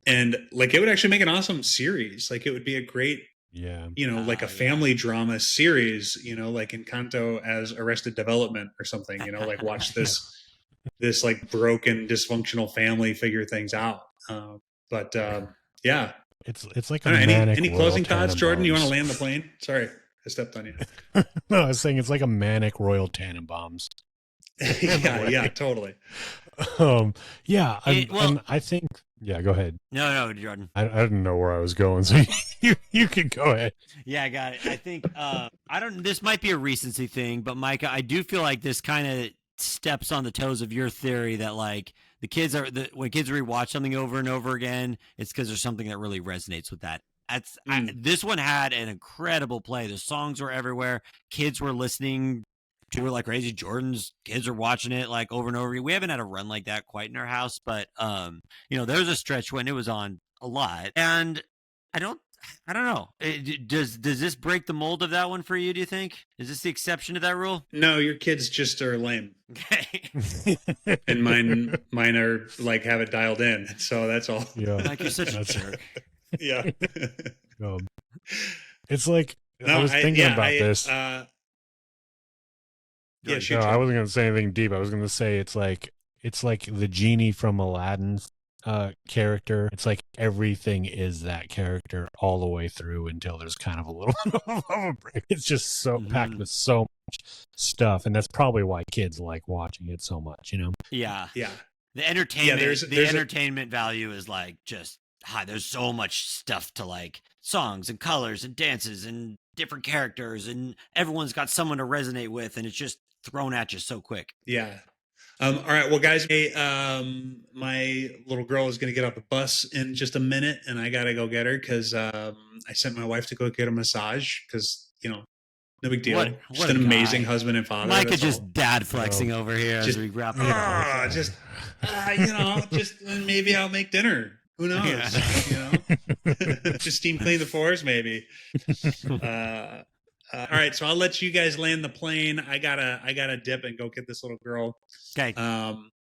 And like, it would actually make an awesome series. Like, it would be a great, like a family drama series, like Encanto as Arrested Development or something, like watch this like broken, dysfunctional family figure things out. But yeah, it's like a manic any closing thoughts, Jordan? You want to land the plane? Sorry, I stepped on you. No, I was saying it's like a manic Royal Tannenbaums. yeah, totally. And I think. Yeah, go ahead. No, Jordan. I didn't know where I was going, so you can go ahead. Yeah, I got it. I think this might be a recency thing, but Micah, I do feel like this kind of steps on the toes of your theory that like when kids rewatch something over and over again, it's because there's something that really resonates with that. This one had an incredible play. The songs were everywhere. Kids were listening to it like crazy. Jordan's kids are watching it like over and over. We haven't had a run like that quite in our house, but there was a stretch when it was on a lot, and I don't know. Does this break the mold of that one for you? Do you think? Is this the exception to that rule? No, your kids just are lame. Okay. And mine are like have it dialed in. So that's all. Yeah, like you're such a jerk. Yeah. It's like I was thinking about this. Yeah, sure. No, I wasn't going to say anything deep. I was going to say it's like the genie from Aladdin's character. It's like everything is that character all the way through until there's kind of a little bit of a break. It's just so packed with so much stuff, and that's probably why kids like watching it so much. Yeah. Yeah. The entertainment, entertainment value is like just high. There's so much stuff to like, songs and colors and dances and different characters, and everyone's got someone to resonate with, and it's just thrown at you so quick. Yeah. All right. Well, guys, my little girl is going to get off the bus in just a minute, and I got to go get her because I sent my wife to go get a massage because, no big deal. Just an amazing husband and father. Micah just dad flexing over here as we wrap it up. Just maybe I'll make dinner. Who knows? Yeah. Just steam clean the floors, maybe. All right, so I'll let you guys land the plane. I gotta dip and go get this little girl. Okay.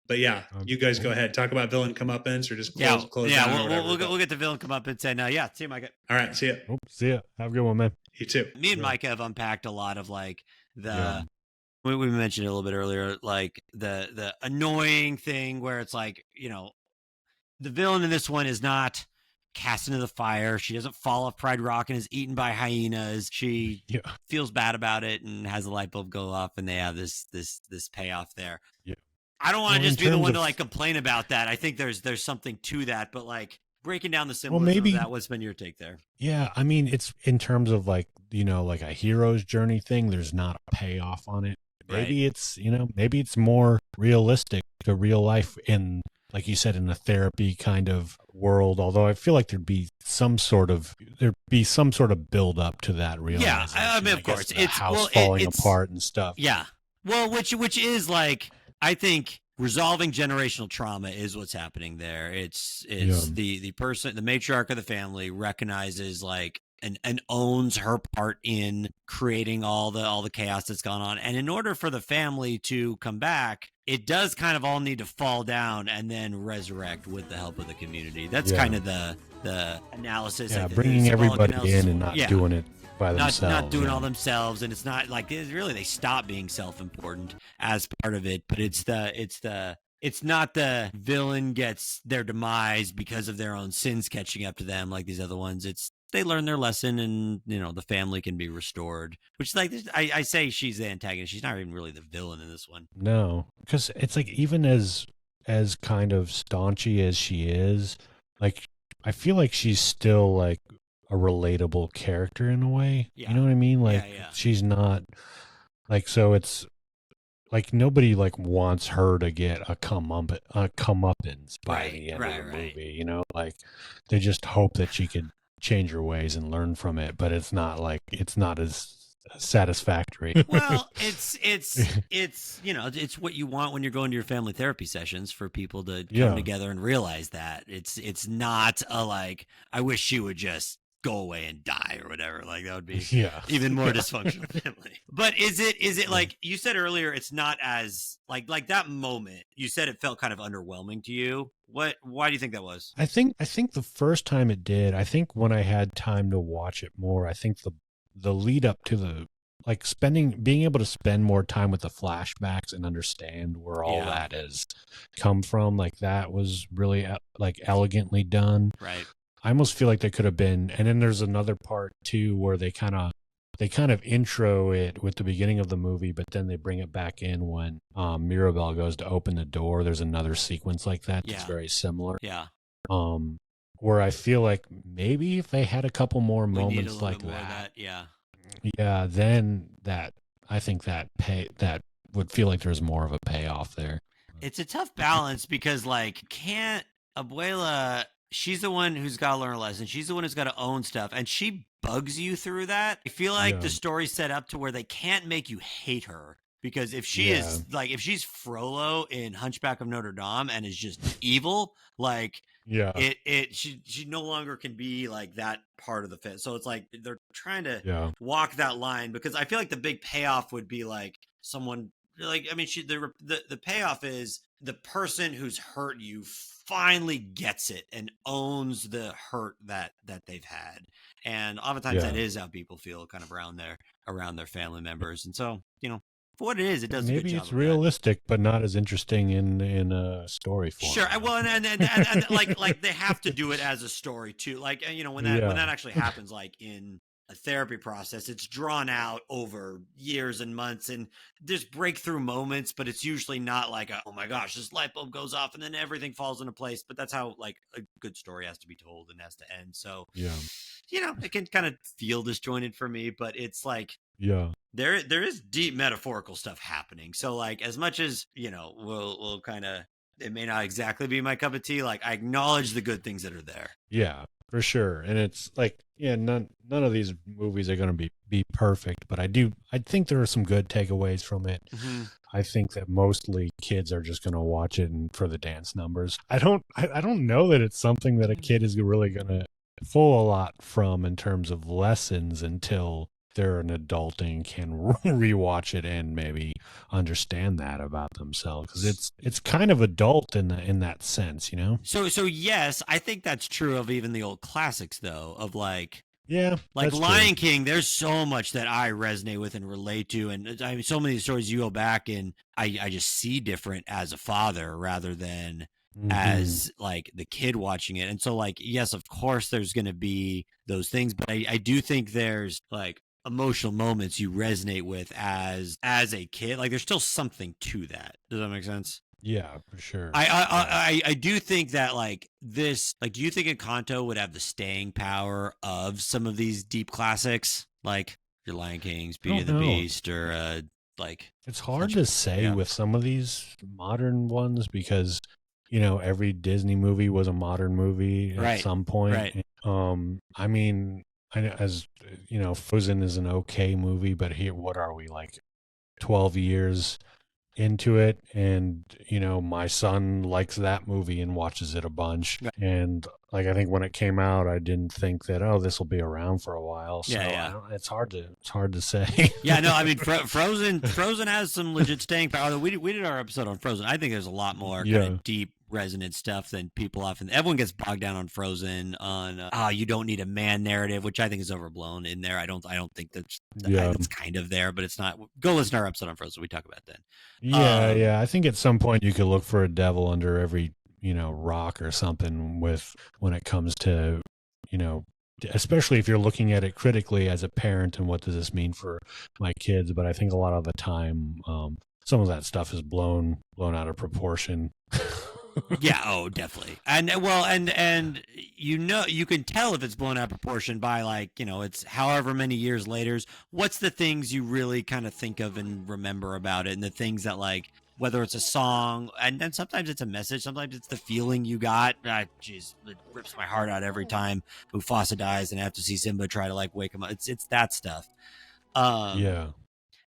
But yeah, you guys go ahead. Talk about villain comeuppance, or just close down. Yeah, we'll get the villain comeuppance, and see you, Micah. All right, see ya. See ya. Have a good one, man. You too. Me and Micah have unpacked a lot of like we mentioned it a little bit earlier, like the annoying thing where it's like, the villain in this one is not cast into the fire. She doesn't fall off Pride Rock and is eaten by hyenas. She feels bad about it and has a light bulb go off, and they have this payoff there. Yeah. I don't want to just be the one to like complain about that. I think there's something to that, but like breaking down the symbolism of that, what's been your take there? Yeah, I mean, it's in terms of like, like a hero's journey thing, there's not a payoff on it. Maybe it's, maybe it's more realistic to real life in, like you said, in a therapy kind of world, although I feel like there'd be some sort of build up to that realization. Yeah, I mean, of course. It's house falling apart and stuff. Yeah. Well, which is like, I think resolving generational trauma is what's happening there. It's the person, the matriarch of the family recognizes like and owns her part in creating all the chaos that's gone on. And in order for the family to come back, it does kind of all need to fall down and then resurrect with the help of the community. That's kind of the analysis. Yeah, bringing everybody in and not doing it by themselves. Not doing all themselves, and it's not like really they stop being self-important as part of it, but it's not the villain gets their demise because of their own sins catching up to them like these other ones. It's they learn their lesson, and the family can be restored. Which like I say she's the antagonist. She's not even really the villain in this one. No, because it's like even as kind of staunchy as she is, like I feel like she's still like a relatable character in a way. Yeah. You know what I mean? Like she's not like, so it's like nobody like wants her to get a comeuppance by the end of the movie. You know, like they just hope that she could change her ways and learn from it, but it's not as satisfactory. Well, it's what you want when you're going to your family therapy sessions, for people to come together and realize that it's not a like, I wish she would just go away and die or whatever. Like that would be even more dysfunctional family. But is it like you said earlier, it's not as like that moment you said it felt kind of underwhelming to you. Why do you think that was? I think the first time it did, I think when I had time to watch it more, I think the lead up to the like being able to spend more time with the flashbacks and understand where all that has come from, like that was really like elegantly done. Right. I almost feel like they could have been, and then there's another part too where they kind of intro it with the beginning of the movie, but then they bring it back in when Mirabelle goes to open the door. There's another sequence like that that's very similar. Yeah. Where I feel like maybe if they had a couple more moments like that, then I think that would feel like there's more of a payoff there. It's a tough balance because like Abuela, she's the one who's got to learn a lesson. She's the one who's got to own stuff, and she bugs you through that. I feel like the story's set up to where they can't make you hate her, because if she is like, if she's Frollo in Hunchback of Notre Dame and is just evil, like she no longer can be like that part of the fit. So it's like they're trying to walk that line, because I feel like the big payoff would be like someone like, I mean, the payoff is the person who's hurt you finally gets it and owns the hurt that they've had. And oftentimes that is how people feel kind of around their family members. And so, for what it is, it does a good job. Maybe it's realistic, but not as interesting in a story form. Sure. Well, and like they have to do it as a story too. Like, when that actually happens, like in a therapy process, it's drawn out over years and months, and there's breakthrough moments, but it's usually not like oh my gosh, this light bulb goes off and then everything falls into place. But that's how like a good story has to be told and has to end. So it can kind of feel disjointed for me, but it's like there is deep metaphorical stuff happening. So like, as much as we'll kind of, it may not exactly be my cup of tea, like I acknowledge the good things that are there. Yeah, for sure. And it's like, none of these movies are going to be perfect, but I think there are some good takeaways from it. Mm-hmm. I think that mostly kids are just going to watch it for the dance numbers. I don't know that it's something that a kid is really going to pull a lot from in terms of lessons until they're an adult and can rewatch it and maybe understand that about themselves, because it's kind of adult in that sense, So yes, I think that's true of even the old classics though, of like like Lion true. King. There's so much that I resonate with and relate to, and I mean, so many stories you go back and I just see different as a father rather than as like the kid watching it. And so like, yes, of course there's going to be those things, but I do think there's like emotional moments you resonate with as a kid. Like there's still something to that. Does that make sense? Yeah, for sure. I do think that like this, like, do you think Encanto would have the staying power of some of these deep classics, like your Lion Kings, Beauty and the Beast, or like? It's hard to say with some of these modern ones, because every Disney movie was a modern movie at some point. Right. I mean, as Frozen is an okay movie, but here, what are we, like 12 years into it? And my son likes that movie and watches it a bunch. Right. And like, I think when it came out, I didn't think that this will be around for a while. So it's hard to say. Yeah, no, I mean, Frozen has some legit staying power. We did our episode on Frozen. I think there's a lot more kind of deep resonant stuff than people often. Everyone gets bogged down on Frozen, on you don't need a man narrative, which I think is overblown in there. I don't think it's kind of there, but it's not. Go listen to our episode on Frozen. We talk about that then. Yeah. I think at some point you could look for a devil under every, rock or something when it comes to, especially if you're looking at it critically as a parent and what does this mean for my kids. But I think a lot of the time, some of that stuff is blown out of proportion. Yeah, definitely. And you can tell if it's blown out of proportion by, like, it's however many years later. What's the things you really kind of think of and remember about it, and the things that, like, whether it's a song, and then sometimes it's a message, sometimes it's the feeling you got. Jeez, it rips my heart out every time Mufasa dies and I have to see Simba try to, like, wake him up. It's that stuff. Yeah.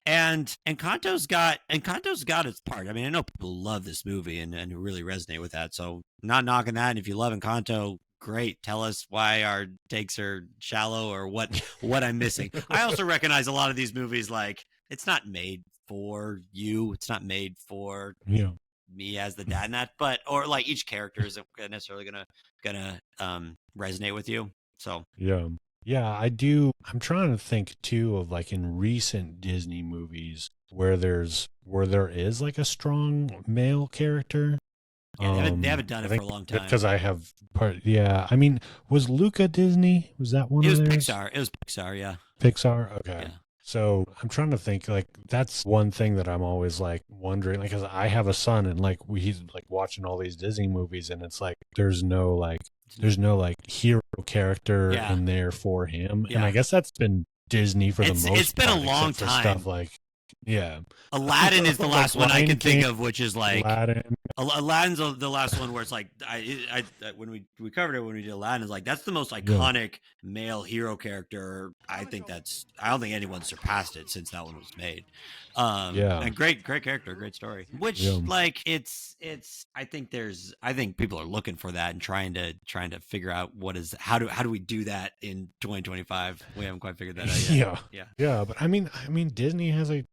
And Encanto's got its part. I mean, I know people love this movie and really resonate with that. So not knocking that. And if you love Encanto, great. Tell us why our takes are shallow or what I'm missing. I also recognize a lot of these movies, like, it's not made for you. It's not made for me as the dad in that, or like each character isn't necessarily gonna resonate with you. So yeah, I do. I'm trying to think too of, like, in recent Disney movies where there is like a strong male character. Yeah, they haven't done it for a long time. Because I have I mean, was Luca Disney? Was that one? It was Pixar. It was Pixar. Yeah. Pixar. Okay. Yeah. So I'm trying to think, like, that's one thing that I'm always, like, wondering, like, because I have a son and, like, he's, like, watching all these Disney movies, and it's like there's no hero character in there for him. Yeah. And I guess that's been Disney for the most part. It's been a long time. Stuff like, Aladdin is the last one I can think of, which is like Aladdin's the last one where it's like I when we covered it when we did Aladdin, is like that's the most iconic male hero character. I don't think anyone's surpassed it since that one was made. And great character, great story. Which like it's I think people are looking for that and trying to figure out how do we do that in 2025. We haven't quite figured that out yet. Yeah, but I mean Disney has a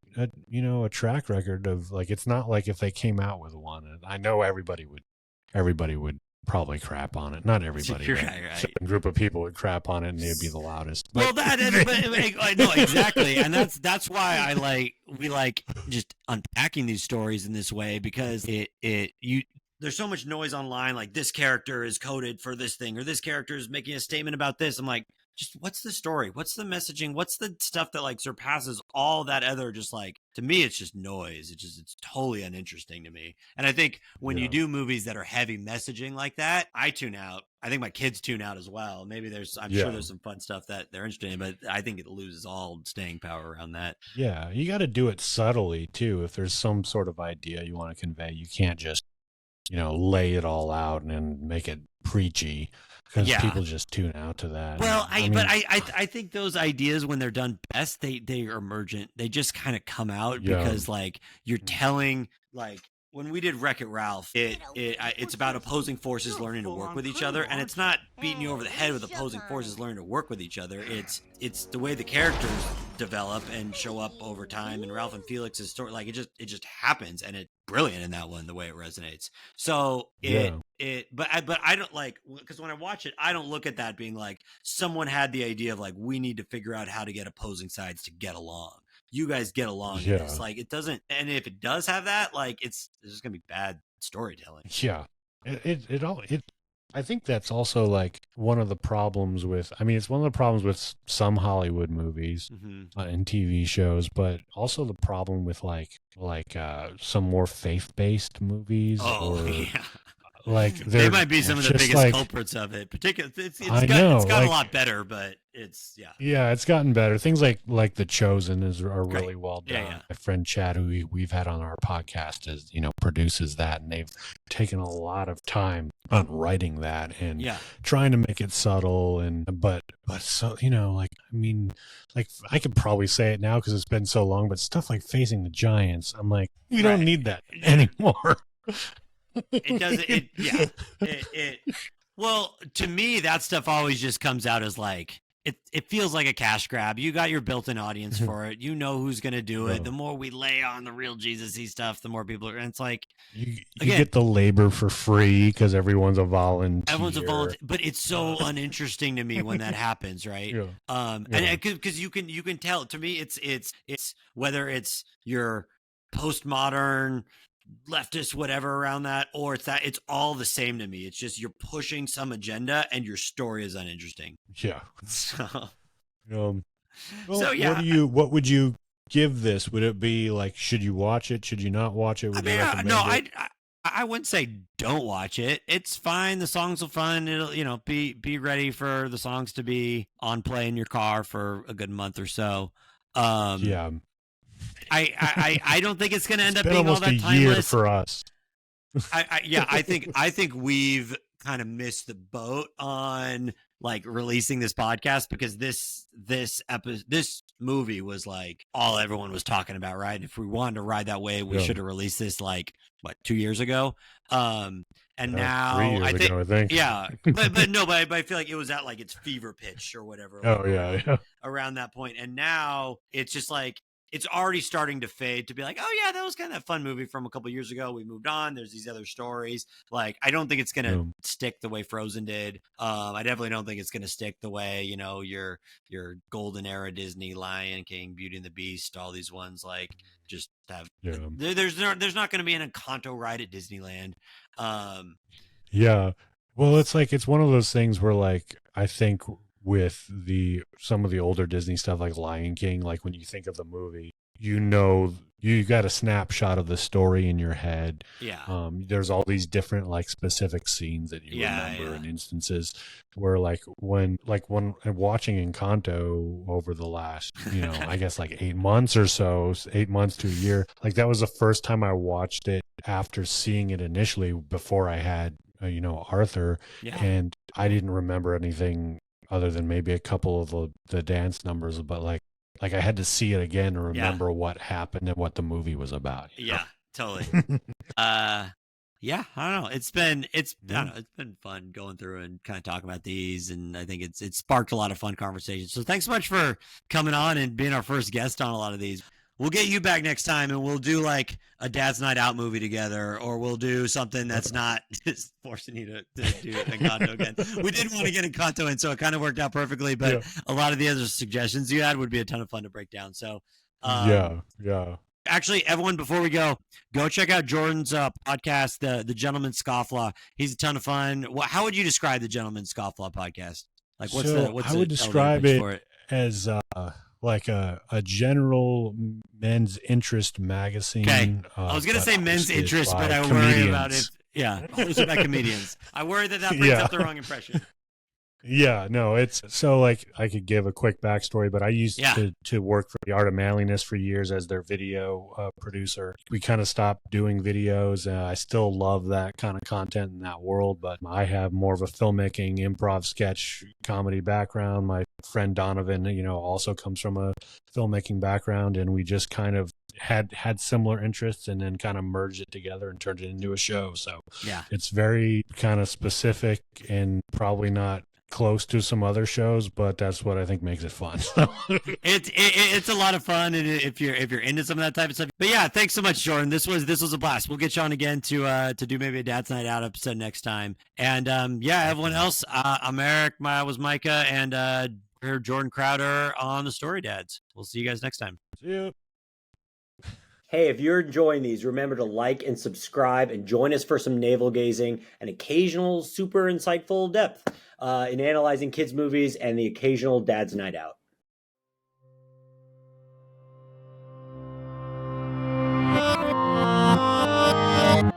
track record of, like, it's not like if they came out with one, and I know everybody would probably crap on it. Not everybody, right. A certain group of people would crap on it and they'd be the loudest. Well, I know exactly, and that's why we like just unpacking these stories in this way, because there's so much noise online, like this character is coded for this thing, or this character is making a statement about this. I'm like, just what's the story? What's the messaging? What's the stuff that, like, surpasses all that other, just, like, to me, it's just noise. It's totally uninteresting to me. And I think when you do movies that are heavy messaging like that, I tune out. I think my kids tune out as well. Maybe I'm sure there's some fun stuff that they're interested in, but I think it loses all staying power around that. Yeah. You got to do it subtly too. If there's some sort of idea you want to convey, you can't just, lay it all out and then make it preachy. Because people just tune out to that. Well, I think those ideas, when they're done best, they are emergent. They just kind of come out because, like, you're telling, like, when we did Wreck-It Ralph, it's about opposing forces learning to work with each other, and it's not beating you over the head with opposing forces learning to work with each other. It's the way the characters develop and show up over time. And Ralph and Felix's story, like, it just happens, and it's brilliant in that one, the way it resonates. So but I don't, like, because when I watch it, I don't look at that being like someone had the idea of, like, we need to figure out how to get opposing sides to get along. You guys get along in this. Like, it doesn't, and if it does have that, like, it's just gonna be bad storytelling. I think that's also, like, one of the problems with, it's one of the problems with some Hollywood movies and TV shows, but also the problem with like some more faith-based movies. Like, they might be some of the biggest, like, culprits of it. Particularly, it's got a lot better, but it's it's gotten better. Things like The Chosen are really well done. Yeah. My friend Chad, who we've had on our podcast, produces that, and they've taken a lot of time on writing that and trying to make it subtle but so, I could probably say it now because it's been so long, but stuff like Facing the Giants, I'm like, you don't need that anymore. It doesn't. Well, to me, that stuff always just comes out as, like, it feels like a cash grab. You got your built-in audience for it. You know who's going to do it. The more we lay on the real Jesus-y stuff, the more people are. And it's like, you again, get the labor for free because everyone's a volunteer. Everyone's a volunteer, but it's so uninteresting to me when that happens, right? And because you can tell. To me, it's whether it's your postmodern leftist whatever around that, or it's all the same to me. It's just you're pushing some agenda and your story is uninteresting. Yeah. So, Well, so yeah. What would you give this? Would it be like, should you watch it? Should you not watch it? Would you recommend it? I wouldn't say don't watch it. It's fine. The songs are fun. It'll, be ready for the songs to be on play in your car for a good month or so. Yeah. I don't think it's going to end up being all almost that a timeless year for us. I think we've kind of missed the boat on like releasing this podcast because this movie was like all everyone was talking about, right? If we wanted to ride that wave, we should have released this like 2 years ago. And now 3 years ago, I think. Yeah, but I feel like it was at like its fever pitch or whatever. Around that point, and now it's just like it's already starting to fade to be like, oh yeah, that was kind of a fun movie from a couple years ago. We moved on. There's these other stories. Like, I don't think it's going to stick the way Frozen did. I definitely don't think it's going to stick the way, your golden era Disney, Lion King, Beauty and the Beast, all these ones like just have, there's not going to be an Encanto ride at Disneyland. Yeah. Well, it's one of those things where like, I think with some of the older Disney stuff like Lion King, like when you think of the movie, you got a snapshot of the story in your head. Yeah. There's all these different like specific scenes that you remember and instances where like when watching Encanto over the last, I guess like 8 months or so, 8 months to a year, like that was the first time I watched it after seeing it initially before I had, Arthur, and I didn't remember anything other than maybe a couple of the dance numbers, but like I had to see it again to remember what happened and what the movie was about. Yeah, totally. I don't know. It's been fun going through and kind of talking about these, and I think it's sparked a lot of fun conversations. So thanks so much for coming on and being our first guest on a lot of these. We'll get you back next time, and we'll do like a Dad's Night Out movie together, or we'll do something that's not just forcing you to do Encanto again. We did want to get Encanto in, so it kind of worked out perfectly, but a lot of the other suggestions you had would be a ton of fun to break down. So Actually, everyone, before we go check out Jordan's podcast, the Gentleman Scofflaw. He's a ton of fun. How would you describe the Gentleman Scofflaw podcast? Like, I would describe it as like a general men's interest magazine. Okay. I was going to say men's interest, but I worry about it. Yeah, hosted by comedians. I worry that brings up the wrong impression. Yeah, no, it's so like I could give a quick backstory, but I used to work for the Art of Manliness for years as their video producer. We kind of stopped doing videos. I still love that kind of content in that world, but I have more of a filmmaking, improv, sketch, comedy background. My friend Donovan, also comes from a filmmaking background, and we just kind of had similar interests and then kind of merged it together and turned it into a show. So it's very kind of specific and probably not close to some other shows, but that's what I think makes it fun. It's a lot of fun, and if you're into some of that type of stuff. But yeah, thanks so much, Jordan. This was a blast. We'll get you on again to do maybe a Dad's Night Out episode next time. And everyone else, I'm Eric. Was Micah, and Jordan Crowder on the StoryDads. We'll see you guys next time. See you. Hey, if you're enjoying these, remember to like and subscribe and join us for some navel gazing and occasional super insightful depth in analyzing kids' movies and the occasional Dad's Night Out.